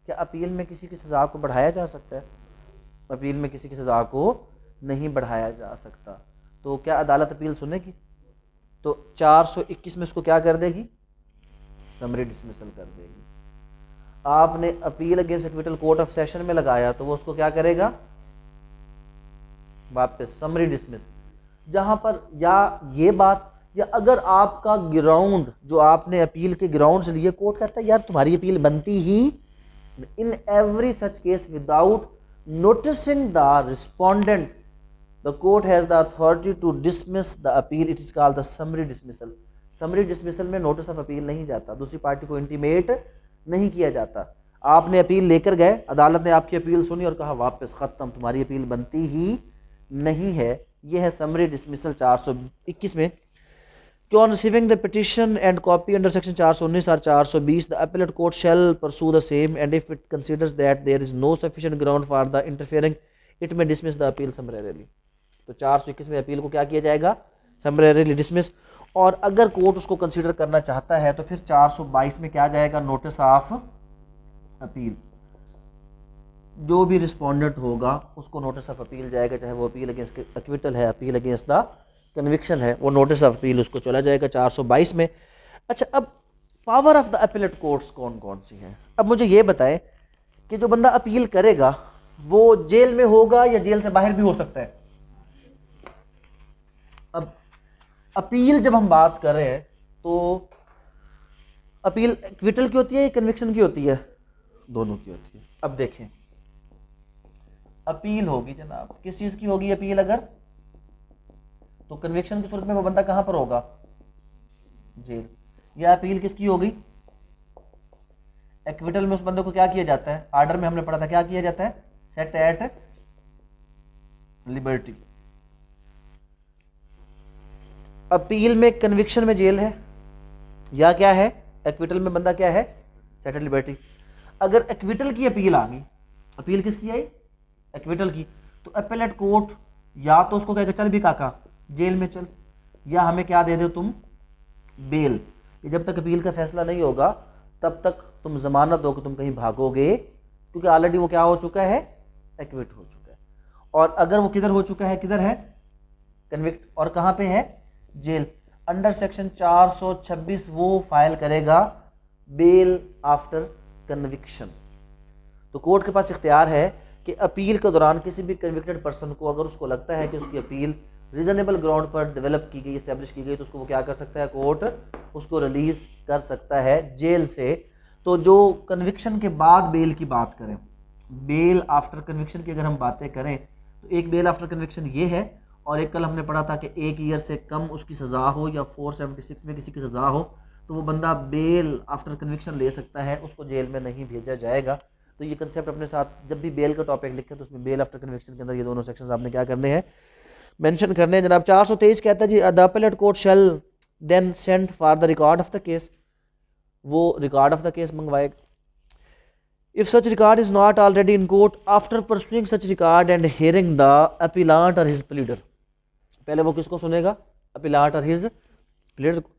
क्या अपील में किसी की सज़ा को बढ़ाया जा सकता है? अपील में किसी की सज़ा को नहीं बढ़ाया जा सकता। तो क्या अदालत अपील सुनेगी? तो 421 में इसको क्या कर देगी? समरी डिसमिसल कर देगी। आपने appeal against acquittal court of session में लगाया तो वो उसको क्या करेगा? वापस समरी डिसमिस। जहां पर या ये बात, या अगर आपका ग्राउंड जो आपने अपील के ग्राउंड से लिए, कोर्ट कहता है यार तुम्हारी अपील बनती ही, in every such case without noticing the respondent the court has the authority to dismiss the appeal. It is called the summary dismissal. Summary dismissal में नोटिस ऑफ अपील नहीं जाता, दूसरी पार्टी को इंटीमेट नहीं किया जाता। आपने अपील लेकर गए, अदालत ने आपकी अपील सुनी और कहा वापस ख़त्म, तुम्हारी अपील बनती ही नहीं है, ये है समरी डिसमिसल 421 में कि on receiving the petition and copy under section 419 और 420 the appellate court shall peruse the same and if it considers that there is no sufficient ground for the interfering it may dismiss the appeal summarily. तो 421 में अपील को क्या किया जाएगा, समरेरली डिसमिस। और अगर कोर्ट उसको कंसीडर करना चाहता है तो फिर 422 में क्या जाएगा, नोटिस ऑफ अपील। जो भी रिस्पोंडेंट होगा उसको नोटिस ऑफ अपील जाएगा, चाहे वो अपील अगेंस्ट एक्विटल है, अपील अगेंस्ट द कन्विक्शन है, वो नोटिस ऑफ अपील उसको चला जाएगा 422 में। अच्छा, अब power of the appellate courts कौन कौन सी हैं। अब मुझे ये बताएं कि जो बंदा अपील करेगा वो जेल में होगा या जेल से बाहर भी हो सकता है। अब अपील जब हम बात करें तो अपील एक्विटल की होती है या कन्विक्शन की होती है, दोनों की होती है। अब देखें, अपील होगी जनाब, किस चीज की होगी अपील, अगर तो कन्विक्शन की सूरत में वो बंदा कहां पर होगा, जेल। या अपील किसकी होगी, एक्विटल में उस बंदे को क्या किया जाता है, आर्डर में हमने पढ़ा था क्या किया जाता है, सेट एट लिबर्टी। अपील में कन्विक्शन में जेल है या क्या है, एक्विटल में बंदा क्या है, सेट एट लिबर्टी। अगर एक्विटल की अपील आ गई, अपील किसकी आई, एक्विटल की, तो अपीलेट कोर्ट या तो उसको कहेगा चल भी काका जेल में चल, या हमें क्या दे दो तुम, बेल। कि जब तक अपील का फैसला नहीं होगा तब तक तुम जमानत दो कि तुम कहीं भागोगे, क्योंकि ऑलरेडी वो क्या हो चुका है, एक्विट हो चुका है। और अगर वो किधर हो चुका है, किधर है, कन्विक्ट, और कहां पे है, जेल। अंडर सेक्शन 426 वो फाइल करेगा बेल आफ्टर कन्विक्शन। तो कोर्ट के पास इख्तियार है कि अपील के दौरान किसी भी कन्विक्टेड पर्सन को अगर उसको लगता है कि उसकी अपील रीजनेबल ग्राउंड पर डेवलप की गई, इस्टेब्लिश की गई, तो उसको वो क्या कर सकता है, कोर्ट उसको रिलीज कर सकता है जेल से। तो जो कन्विक्शन के बाद बेल की बात करें, बेल आफ्टर कन्विक्शन की अगर हम बातें करें तो एक बेल आफ्टर कन्विक्शन ये है, और एक कल हमने पढ़ा था कि 1 ईयर से कम उसकी सज़ा हो या 476 में किसी की सज़ा हो तो वो बंदा बेल आफ्टर कन्विक्शन ले सकता है, उसको जेल में नहीं भेजा जाएगा। तो ये कंसेप्ट अपने साथ जब भी बेल का टॉपिक लिखें तो उसमें बेल आफ्टर कन्विक्शन के अंदर ये दोनों सेक्शंस आपने क्या करने हैं, मेंशन करने हैं जनाब। 423 कहता है जी the appellate court shall then send for the record of the case, वो रिकॉर्ड ऑफ द केस मंगवाएगा। If such record is not already in court after pursuing such record and hearing the appellant or his pleader, पहले वो किसको सुनेगा, अपीलांट और हिज प्लीडर को।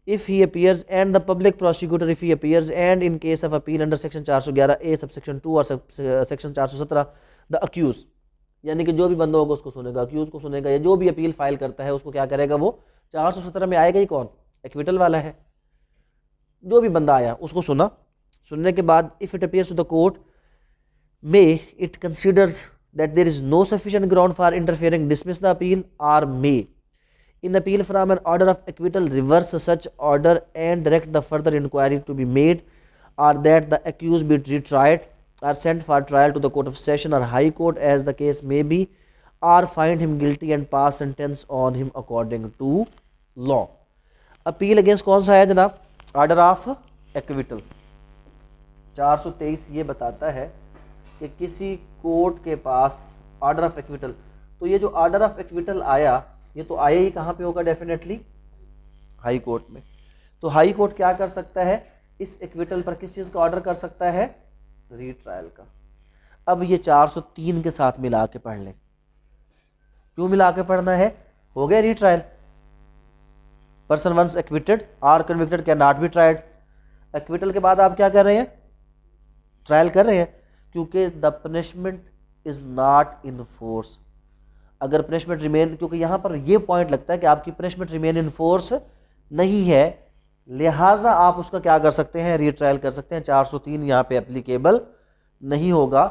if he appears and the public prosecutor if he appears and in case of appeal under section 411 a subsection 2 और section 417 the accused, यानी कि जो भी बंदा होगा उसको सुनेगा, अक्यूज को सुनेगा, या जो भी अपील फाइल करता है उसको क्या करेगा, वो 417 में आएगा ही कौन, एक्विटल वाला है। जो भी बंदा आया उसको सुना, सुनने के बाद if it appears to the court may it considers that there is no sufficient ground for interfering dismiss the appeal और may in appeal from an order of acquittal reverse such order and direct the further inquiry to be made, or that the accused be retried or sent for trial to the court of session or high court as the case may be, or find him guilty and pass sentence on him according to law। Appeal against कौन सा है जनाब, ऑर्डर ऑफ एक्विटल। 423 ये बताता है कि किसी कोर्ट के पास ऑर्डर ऑफ एक्विटल, तो ये जो ऑर्डर ऑफ एक्विटल आया ये तो आया ही कहाँ पे होगा, डेफिनेटली हाई कोर्ट में। तो हाई कोर्ट क्या कर सकता है, इस एक्विटल पर किस चीज़ का ऑर्डर कर सकता है, रीट्रायल का। अब ये 403 के साथ मिला के पढ़ लें, क्यों मिला के पढ़ना है, हो गया रीट्रायल, पर्सन वंस एक्विटेड और convicted can not be tried. Acquittal के बाद आप क्या कर रहे हैं, ट्रायल कर रहे हैं, क्योंकि the punishment is not in force. अगर पनिशमेंट रिमेन, क्योंकि यहाँ पर ये पॉइंट लगता है कि आपकी पनिशमेंट रिमेन इन फोर्स नहीं है, लिहाजा आप उसका क्या कर सकते हैं, रीट्रायल कर सकते हैं। 403 यहाँ पे एप्लीकेबल नहीं होगा।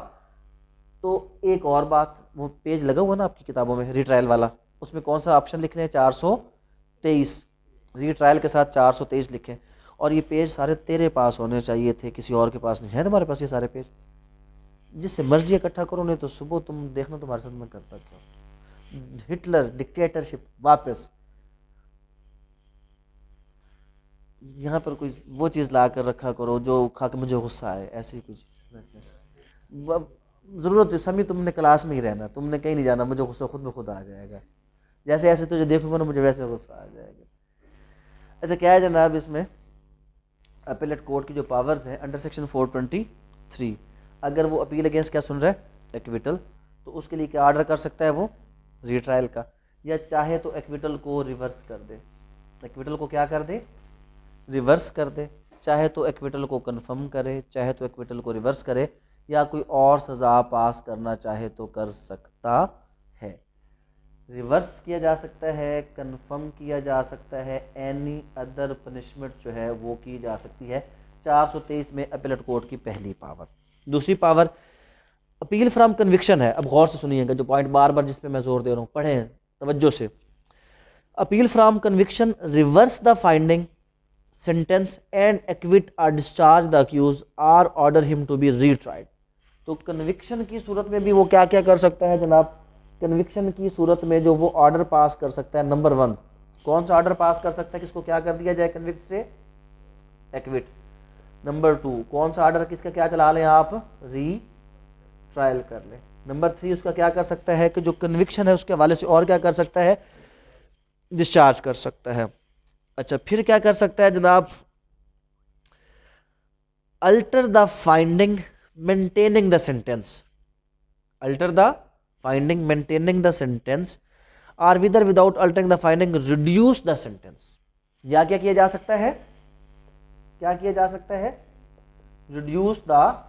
तो एक और बात, वो पेज लगा हुआ ना आपकी किताबों में रीट्रायल वाला, उसमें कौन सा ऑप्शन लिख रहे हैं, 423, रीट्रायल के साथ 423 लिखें। और ये पेज सारे तेरे पास होने चाहिए थे, किसी और के पास नहीं है। तुम्हारे पास ये सारे पेज, जिससे मर्जी इकट्ठा करो, नहीं तो सुबह तुम देखना तुम्हारे साथ मैं करता क्या, हिटलर डिक्टेटरशिप वापस। यहाँ पर कोई वो चीज़ ला कर रखा करो जो खा के मुझे गुस्सा आए, ऐसी कोई चीज़। ज़रूरत है समी, तुमने क्लास में ही रहना, तुमने कहीं नहीं जाना, मुझे गुस्सा खुद ब खुद आ जाएगा। जैसे ऐसे तुझे देखूंगा ना मुझे वैसे गुस्सा आ जाएगा। अच्छा क्या है जनाब, इसमें अपीलेट कोर्ट की जो पावर्स हैं अंडर सेक्शन 423, अगर वो अपील अगेंस्ट क्या सुन रहा है, एक्विटल, तो उसके लिए क्या ऑर्डर कर सकता है वो, रीट्रायल का, या चाहे तो एक्विटल को रिवर्स कर दे, एक्विटल को क्या कर दे, रिवर्स कर दे, चाहे तो एक्विटल को कंफर्म करे, चाहे तो एक्विटल को रिवर्स करे, या कोई और सज़ा पास करना चाहे तो कर सकता है। रिवर्स किया जा सकता है, कंफर्म किया जा सकता है, एनी अदर पनिशमेंट जो है वो की जा सकती है। 423 में अपीलेट कोर्ट की पहली पावर। दूसरी पावर अपील फ्रॉम कन्विक्शन है। अब गौर से सुनिएगा, जो पॉइंट बार बार जिस पे मैं जोर दे रहा हूँ, पढ़ें तवज्जो से। Appeal from conviction reverse the finding, sentence and acquit or discharge the accuse or order him to be retried. तो कन्विक्शन की सूरत में भी वो क्या क्या कर सकता है जनाब, कन्विक्शन की सूरत में जो वो ऑर्डर पास कर सकता है, नंबर 1 कौन सा ऑर्डर पास कर सकता है, किसको क्या कर दिया जाए कन्विक्ट से, एक्विट। नंबर 2 कौन सा ऑर्डर, किसका क्या चला लें आप, री ट्रायल कर लें। नंबर 3 उसका क्या कर सकता है कि जो कन्विक्शन है उसके हवाले से और क्या कर सकता है, डिस्चार्ज कर सकता है। अच्छा फिर क्या कर सकता है जनाब, alter the finding maintaining the sentence, alter the finding maintaining the sentence or with or without altering the finding reduce the sentence. या क्या किया जा सकता है, क्या किया जा सकता है, reduce the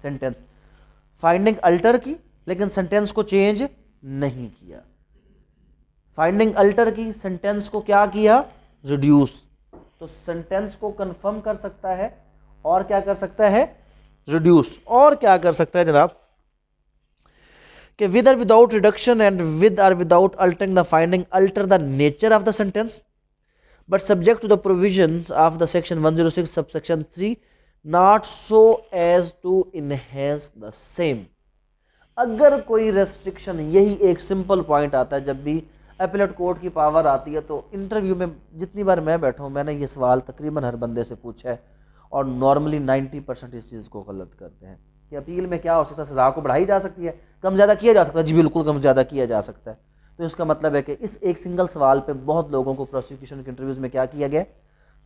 sentence. Finding alter की लेकिन सेंटेंस को चेंज नहीं किया, फाइंडिंग अल्टर की, सेंटेंस को क्या किया, रिड्यूस। तो सेंटेंस को कंफर्म कर सकता है और क्या कर सकता है, रिड्यूस। और क्या कर सकता है जनाब कि with or without reduction and with or without altering the finding alter the nature of the sentence but subject to the provisions of the section 106 subsection 3 not so as to enhance the same. अगर कोई रेस्ट्रिक्शन, यही एक सिंपल पॉइंट आता है जब भी अपीलेट कोर्ट की पावर आती है, तो इंटरव्यू में जितनी बार मैं बैठा हूँ मैंने ये सवाल तकरीबन हर बंदे से पूछा है और नॉर्मली 90% इस चीज़ को गलत करते हैं कि अपील में क्या हो सकता है, सज़ा को बढ़ाई जा सकती है, कम ज़्यादा किया जा सकता है। जी बिल्कुल कम ज़्यादा किया जा सकता है। तो इसका मतलब है कि इस एक सिंगल सवाल पे बहुत लोगों को प्रोसिक्यूशन के इंटरव्यूज़ में क्या किया गया,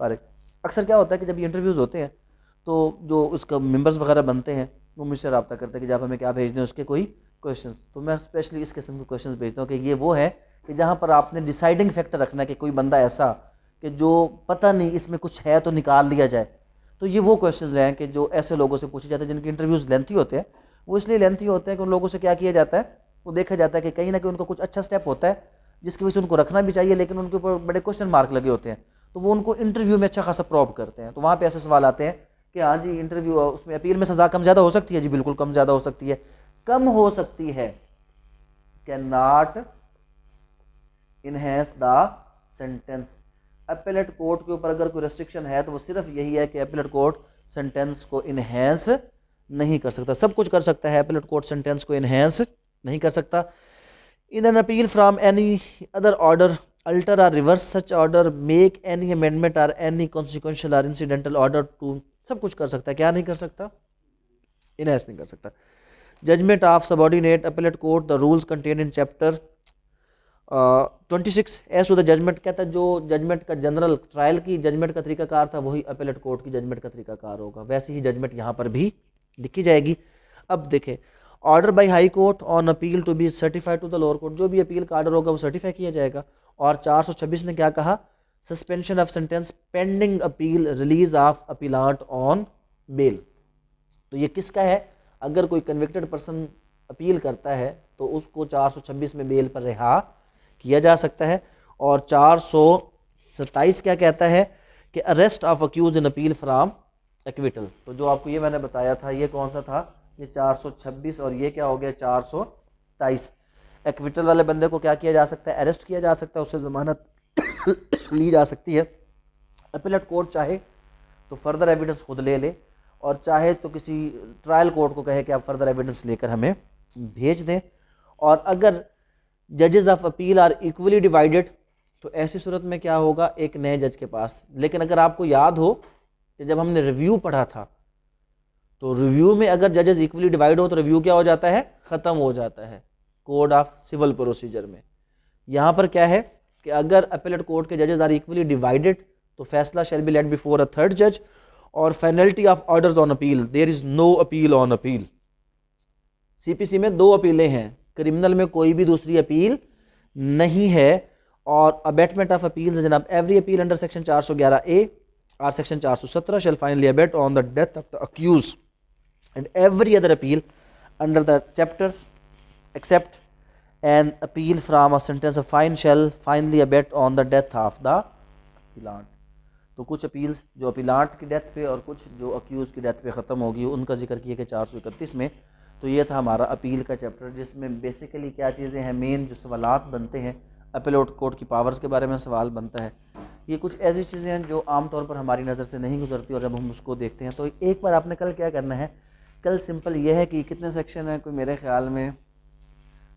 पर अक्सर क्या होता है कि जब ये इंटरव्यूज़ होते हैं तो जो उसका मेंबर्स वगैरह बनते हैं वो मुझसे रब्ता करते हैं कि जब हमें क्या भेज दें उसके कोई क्वेश्चंस। तो मैं स्पेशली इस किस्म के क्वेश्चंस भेजता हूँ कि ये वो है कि जहाँ पर आपने डिसाइडिंग फैक्टर रखना है कि कोई बंदा ऐसा कि जो पता नहीं इसमें कुछ है तो निकाल दिया जाए। तो ये वो क्वेश्चंस हैं कि जो ऐसे लोगों से पूछे जाते हैं जिनके इंटरव्यूज़ लेंथी होते हैं। वो इसलिए लेंथी होते हैं कि उन लोगों से क्या किया जाता है, वो देखा जाता है कि कहीं ना कहीं उनका कुछ अच्छा स्टेप होता है जिसकी वजह से उनको रखना भी चाहिए, लेकिन उनके ऊपर बड़े क्वेश्चन मार्क लगे होते हैं, तो वो उनको इंटरव्यू में अच्छा खासा प्रॉब करते हैं। तो वहाँ पे ऐसे सवाल आते हैं कि हाँ जी इंटरव्यू उसमें अपील में सज़ा कम ज़्यादा हो सकती है, जी बिल्कुल कम ज़्यादा हो सकती है। कम हो सकती है, can not enhance the sentence. Appellate court के ऊपर अगर कोई रेस्ट्रिक्शन है तो वो सिर्फ यही है कि अपीलेट कोर्ट सेंटेंस को इनहेंस नहीं कर सकता। सब कुछ कर सकता है, अपीलेट कोर्ट सेंटेंस को इनहेंस नहीं कर सकता। In an appeal from any other order alter or reverse such order, make any amendment or any consequential or incidental order to, सब कुछ कर सकता है। क्या नहीं कर सकता, इनहेंस नहीं कर सकता। Judgment of subordinate appellate court the rules contain in chapter 26 as to the judgment, कहता है जो जजमेंट का जनरल ट्रायल की जजमेंट का तरीकाकार था वही अपीलेट कोर्ट की जजमेंट का तरीकाकार होगा, वैसे ही जजमेंट यहाँ पर भी लिखी जाएगी। अब देखें, order by high court on appeal to be certified to the lower court, जो भी अपील का ऑर्डर होगा वो सर्टिफाई किया जाएगा। और 426 ने क्या कहा, suspension of sentence pending appeal, release of appellant on bail. तो ये किसका है, अगर कोई कन्विक्टेड पर्सन अपील करता है तो उसको 426 में बेल पर रिहा किया जा सकता है। और 427 क्या कहता है कि arrest of accused in appeal from acquittal. तो जो आपको ये मैंने बताया था ये कौन सा था, ये 426 और ये क्या हो गया 427। एक्विटल वाले बंदे को क्या किया जा सकता है, अरेस्ट किया जा सकता है, उससे जमानत ली जा सकती है। अपीलेट कोर्ट चाहे तो फर्दर एविडेंस खुद ले ले और चाहे तो किसी ट्रायल कोर्ट को कहे कि आप फर्दर एविडेंस लेकर हमें भेज दें। और अगर जजेस of appeal or equally divided तो ऐसी सूरत में क्या होगा, एक नए जज के पास। लेकिन अगर आपको याद हो कि जब हमने रिव्यू पढ़ा था तो रिव्यू में अगर जजेस इक्वली डिवाइड हो तो रिव्यू क्या हो जाता है, ख़त्म हो जाता है कोड ऑफ सिविल प्रोसीजर में। यहाँ पर क्या है कि अगर अपीलेट कोर्ट के जजेस आर इक्वली डिवाइडेड तो फैसला shall be laid before a third जज, और penalty of orders on appeal, there is no appeal on appeal. CPC में 2 अपीलें हैं, क्रिमिनल में कोई भी दूसरी अपील नहीं है। और अबेटमेंट ऑफ अपील्स जनाब, every appeal under section 411A और section 417 shall finally abate on the death of the accused, and every other appeal under the chapter except an appeal from a sentence of fine shall finally abate on the death of the appellant. तो कुछ अपील्स जो अपीलांट की डेथ पे और कुछ जो अक्यूज़ की डेथ पे ख़त्म होगी उनका जिक्र किया कि 431 में। तो ये था हमारा अपील का चैप्टर, जिसमें बेसिकली क्या चीज़ें हैं, मेन जो सवालात बनते हैं, अपीलेट कोर्ट की पावर्स के बारे में सवाल बनता है। ये कुछ ऐसी चीज़ें हैं जो आमतौर पर हमारी नज़र से नहीं गुजरती, और जब हम उसको देखते हैं तो एक बार आपने कल क्या करना है, कल सिंपल ये है कि कितने सेक्शन हैं, कोई मेरे ख्याल में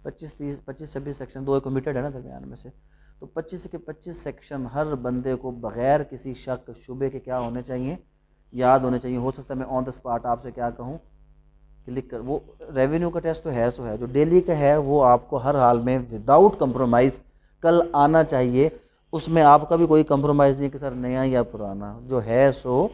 25-26 सेक्शन, 2 कमिटेड है ना दरमियान में से, तो 25 के 25 सेक्शन हर बंदे को बग़ैर किसी शक शुबे के क्या होने चाहिए, याद होने चाहिए। हो सकता है मैं ऑन द स्पॉट आपसे क्या कहूँ कि लिख कर, वो रेवेन्यू का टेस्ट तो है सो है, जो डेली का है वो आपको हर हाल में विदाउट कंप्रोमाइज़ कल आना चाहिए। उसमें आपका भी कोई कंप्रोमाइज़ नहीं कि सर नया या पुराना, जो है सो